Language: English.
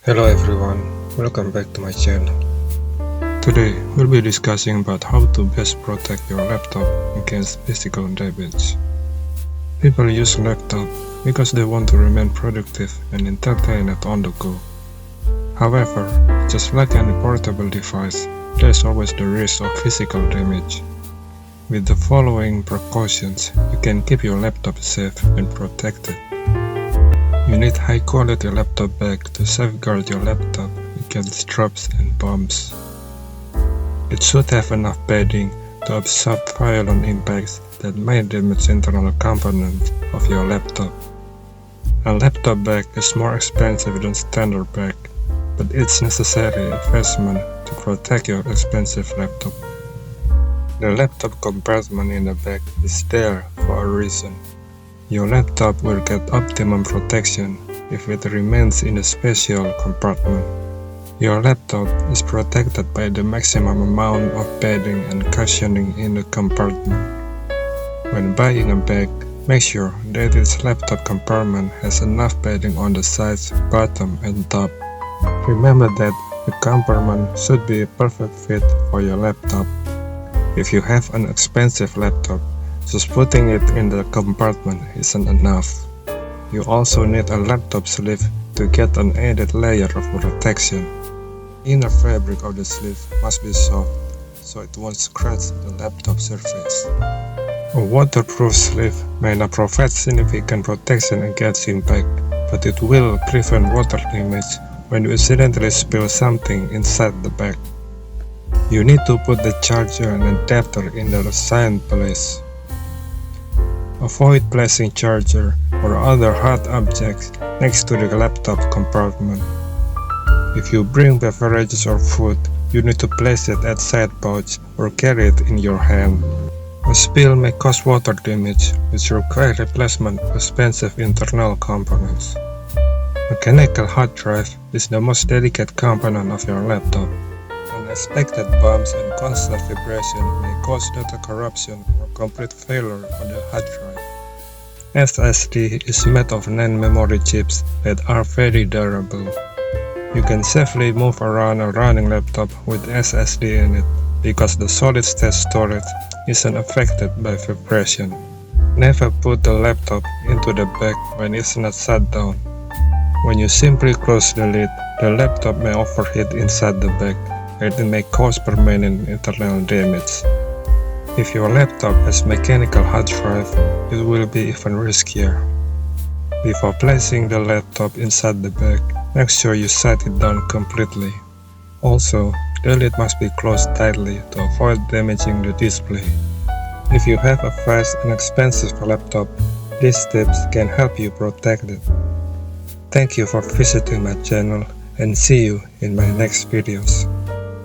Hello everyone, welcome back to my channel. Today we'll be discussing about how to best protect your laptop against physical damage. People use laptop because they want to remain productive and entertained on the go. However, just like any portable device, there's always the risk of physical damage. With the following precautions, you can keep your laptop safe and protected. You need high-quality laptop bag to safeguard your laptop against drops and bumps. It should have enough padding to absorb violent impacts that may damage internal components of your laptop. A laptop bag is more expensive than standard bag, but it's necessary investment to protect your expensive laptop. The laptop compartment in the bag is there for a reason. Your laptop will get optimum protection if it remains in a special compartment. Your laptop is protected by the maximum amount of padding and cushioning in the compartment. When buying a bag, make sure that its laptop compartment has enough padding on the sides, bottom, and top. Remember that the compartment should be a perfect fit for your laptop. If you have an expensive laptop, just putting it in the compartment isn't enough. You also need a laptop sleeve to get an added layer of protection. The inner fabric of the sleeve must be soft, so it won't scratch the laptop surface. A waterproof sleeve may not provide significant protection against impact, but it will prevent water damage when you accidentally spill something inside the bag. You need to put the charger and adapter in the assigned place. Avoid placing charger or other hard objects next to the laptop compartment. If you bring beverages or food, you need to place it at side pouch or carry it in your hand. A spill may cause water damage, which requires replacement of expensive internal components. Mechanical hard drive is the most delicate component of your laptop. Unexpected bumps and constant vibration may cause data corruption or complete failure on the hard drive. SSD is made of NAND memory chips that are very durable. You can safely move around a running laptop with SSD in it because the solid-state storage isn't affected by vibration. Never put the laptop into the bag when it's not shut down. When you simply close the lid, the laptop may overheat inside the bag, and it may cause permanent internal damage. If your laptop has mechanical hard drive, it will be even riskier. Before placing the laptop inside the bag, make sure you set it down completely. Also, the lid must be closed tightly to avoid damaging the display. If you have a fast and expensive laptop, these tips can help you protect it. Thank you for visiting my channel and see you in my next videos.